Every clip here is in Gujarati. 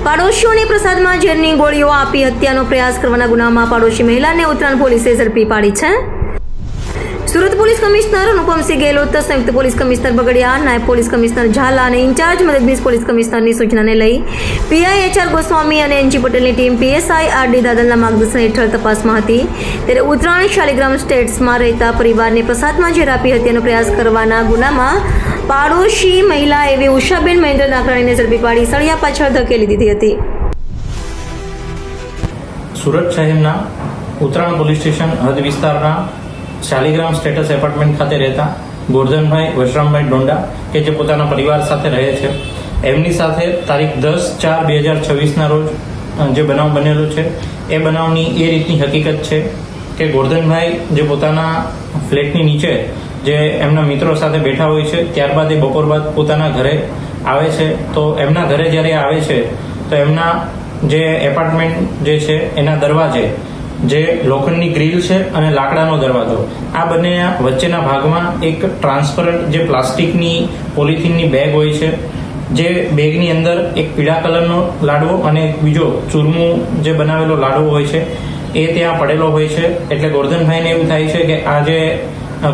પાડોશીઓને પ્રસાદમાં ઝેરની ગોળીઓ આપી હત્યાનો પ્રયાસ કરવાના ગુનામાં પાડોશી મહિલાને ઉત્તરાયણ પોલીસે ઝડપી પાડી છે. સુરત પોલીસ કમિશનર અનુપમસિંહ ગેહલોત, સંયુક્ત પોલીસ કમિશનર બગડિયા, નાયબ પોલીસ કમિશનર ઝાલા અને ઇન્ચાર્જ મદદનીશ પોલીસ કમિશનરની સૂચનાને લઈ પીઆઈ એચઆર ગોસ્વામી અને એનજી પટેલની ટીમ પીએસઆઈ આરડી દાદલના માર્ગદર્શન હેઠળ તપાસમાં હતી. ત્યારે ઉત્તરાયણ શાલિગ્રામ સ્ટેટ્સમાં રહેતા પરિવારને પ્રસાદમાં ઝેર આપી હત્યાનો પ્રયાસ કરવાના ગુનામાં પાડોશી મહિલા એવી ઉષાબેન મહેન્દ્ર નાકરાણીને ઝડપી પાડી સળિયા પાછળ ધકેલી દીધી હતી. સુરત શહેરના ઉત્તરાયણ પોલીસ સ્ટેશન હદ વિસ્તારના શાલિગ્રામ સ્ટેટસ એપાર્ટમેન્ટ ખાતે રહેતા ગોરધનભાઈ વશરામભાઈ ડોંડા કે જે પોતાના પરિવાર સાથે રહે છે, એમની સાથે તારીખ 10/4/2026ના રોજ જે બનાવ બનેલો છે એ બનાવની એ રીતની હકીકત છે કે ગોરધનભાઈ જે પોતાના ફ્લેટની નીચે જે એમના મિત્રો સાથે બેઠા હોય છે, ત્યારબાદ એ બપોર બાદ પોતાના ઘરે આવે છે. તો એમના ઘરે જ્યારે આવે છે તો એમના જે એપાર્ટમેન્ટ જે છે એના દરવાજે જે લોખંડની ગ્રીલ છે અને લાકડાનો દરવાજો, આ બંને વચ્ચેના ભાગમાં એક ટ્રાન્સપરન્ટ જે પ્લાસ્ટિકની પોલિથીનની બેગ હોય છે, જે બેગની અંદર એક પીળા કલરનો લાડવો અને બીજો ચૂરમું જે બનાવેલો લાડવો હોય છે એ ત્યાં પડેલો હોય છે. એટલે ગોરધનભાઈને એવું થાય છે કે આ જે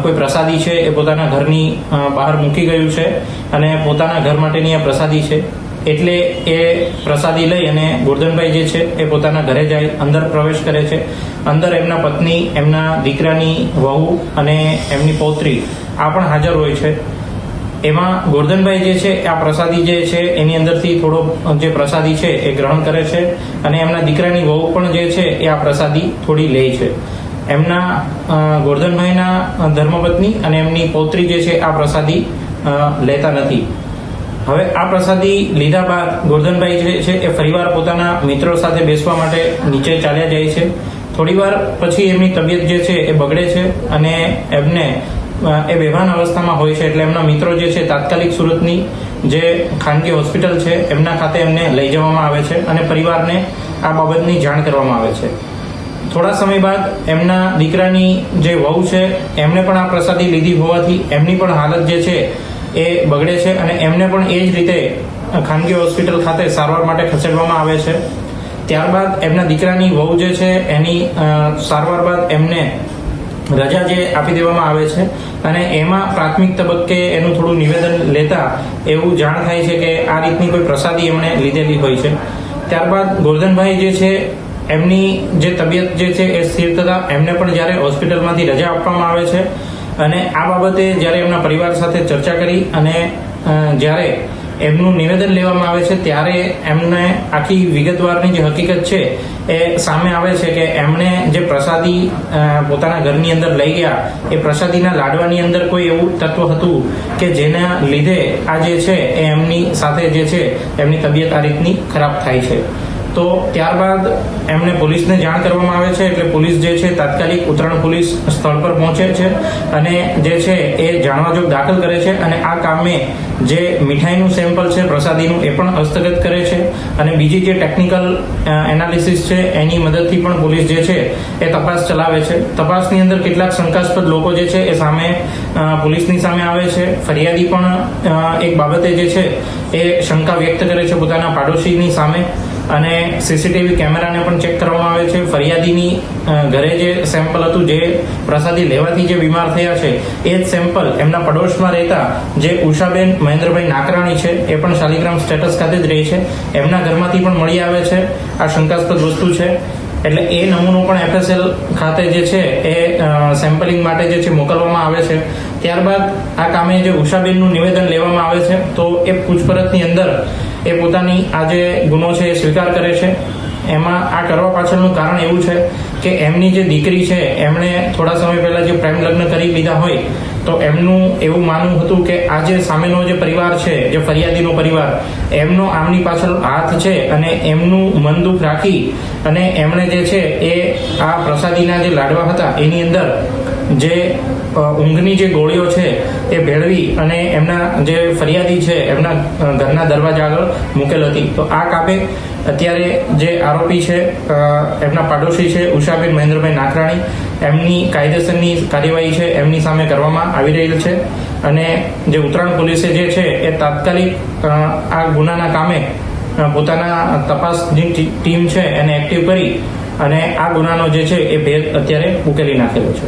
કોઈ પ્રસાદી છે એ પોતાના ઘરની બહાર મૂકી ગયું છે અને પોતાના ઘર માટેની આ પ્રસાદી છે. એટલે એ પ્રસાદી લઈ અને ગોરધનભાઈ જે છે એ પોતાના ઘરે જાય, અંદર પ્રવેશ કરે છે. અંદર એમના પત્ની, એમના દીકરાની વહુ અને એમની પૌત્રી આ પણ હાજર હોય છે. એમાં ગોરધનભાઈ જે છે આ પ્રસાદી જે છે એની અંદરથી થોડો જે પ્રસાદી છે એ ગ્રહણ કરે છે અને એમના દીકરાની વહુ પણ જે છે એ આ પ્રસાદી થોડી લે છે. એમના ગોરધનભાઈના ધર્મપત્ની અને એમની પૌત્રી જે છે આ પ્રસાદી લેતા નથી. હવે આ પ્રસાદી લીધા બાદ ગોરધનભાઈ જે છે એ ફરીવાર પોતાના મિત્રો સાથે બેસવા માટે નીચે ચાલ્યા જાય છે. થોડીવાર પછી એમની તબિયત જે છે એ બગડે છે અને એમને એ બેભાન અવસ્થામાં હોય છે. એટલે એમના મિત્રો જે છે તાત્કાલિક સુરતની જે ખાનગી હોસ્પિટલ છે એમના ખાતે એમને લઈ જવામાં આવે છે અને પરિવારને આ બાબતની જાણ કરવામાં આવે છે. થોડા સમય બાદ એમના દીકરાની જે વહુ છે એમને પણ આ પ્રસાદી લીધી હોવાથી એમની પણ હાલત જે છે એ બગડે છે અને એમને પણ એ જ રીતે ખાનગી હોસ્પિટલ ખાતે સારવાર માટે ખસેડવામાં આવે છે. ત્યારબાદ એમના દીકરાની વહુ જે છે એની સારવાર બાદ એમને રજા જે આપી દેવામાં આવે છે અને એમાં પ્રાથમિક તબક્કે એનું થોડું નિવેદન લેતા એવું જાણ થાય છે કે આ રીતની કોઈ પ્રસાદી એમણે લીધેલી હોય છે. ત્યારબાદ ગોરધનભાઈ જે છે એમની જે તબિયત જે છે એ સ્થિર થતા એમને પણ જ્યારે હોસ્પિટલમાંથી રજા આપવામાં આવે છે અને આ બાબતે જ્યારે એમના પરિવાર સાથે ચર્ચા કરી અને જ્યારે એમનું નિવેદન લેવામાં આવે છે ત્યારે એમને આખી વિગતવારની જે હકીકત છે એ સામે આવે છે કે એમણે જે પ્રસાદી પોતાના ઘરની અંદર લઈ ગયા એ પ્રસાદીના લાડવાની અંદર કોઈ એવું તત્વ હતું કે જેના લીધે આ જે છે એ એમની સાથે જે છે એમની તબિયત આ રીતની ખરાબ થાય છે. તો ત્યારબાદ એમને પોલીસને જાણ કરવામાં આવે છે. એટલે પોલીસ જે છે તાત્કાલિક ઉત્તરાયણ પોલીસ સ્થળ પર પહોંચે છે અને જે છે એ જાણવાજોગ દાખલ કરે છે અને આ કામે જે મીઠાઈનું સેમ્પલ છે પ્રસાદીનું એ પણ હસ્તગત કરે છે અને બીજી જે ટેકનિકલ એનાલિસિસ છે એની મદદથી પણ પોલીસ જે છે એ તપાસ ચલાવે છે. તપાસની અંદર કેટલાક શંકાસ્પદ લોકો જે છે એ સામે પોલીસની સામે આવે છે. ફરિયાદી પણ એક બાબતે જે છે એ શંકા વ્યક્ત કરે છે પોતાના પાડોશીની સામે અને સીસીટીવી કેમેરાને પણ ચેક કરવામાં આવે છે. ફરિયાદીની ઘરે જે સેમ્પલ હતું જે પ્રસાદી લેવાથી જે બીમાર થયા છે એ જ સેમ્પલ એમના પડોશમાં રહેતા જે ઉષાબેન મહેન્દ્રભાઈ નાકરાણી છે એ પણ શાલિગ્રામ સ્ટેટસ ખાતે જ રહે છે, એમના ઘરમાંથી પણ મળી આવે છે. આ શંકાસ્પદ વસ્તુ છે એટલે એ નમૂનો પણ એફએસએલ ખાતે જે છે એ સેમ્પલિંગ માટે જે છે મોકલવામાં આવે છે. ત્યારબાદ આ કામે જે ઉષાબેનનું નિવેદન લેવામાં આવે છે તો એ પૂછપરછની અંદર એ પોતાની આ જે ગુનો છે એ સ્વીકાર કરે છે. એમાં આ કરવા પાછળનું કારણ એવું છે કે એમની જે દીકરી છે એમણે થોડા સમય પહેલા જે પ્રેમ લગ્ન કરી લીધા હોય તો એમનું એવું માનવું હતું કે આ જે સામેનો જે પરિવાર છે, જે ફરિયાદીનો પરિવાર, એમનો આમની પાછળ હાથ છે અને એમનું મન દુઃખ રાખી અને એમણે જે છે એ આ પ્રસાદીના જે લાડવા હતા એની અંદર જે ઊંઘની જે ગોળીઓ છે એ ભેળવી અને એમના જે ફરિયાદી છે એમના ઘરના દરવાજા આગળ મૂકેલ હતી. તો આ કાપે અત્યારે જે આરોપી છે એમના પાડોશી છે ઉષાબેન મહેન્દ્રભાઈ નાકરાણી, એમની કાયદેસરની કાર્યવાહી છે એમની સામે કરવામાં આવી રહેલ છે અને જે ઉત્તરાયણ પોલીસે જે છે એ તાત્કાલિક આ ગુનાના કામે પોતાના તપાસની ટીમ છે એને એક્ટિવ કરી અને આ ગુનાનો જે છે એ ભેદ અત્યારે ઉકેલી નાખેલો છે.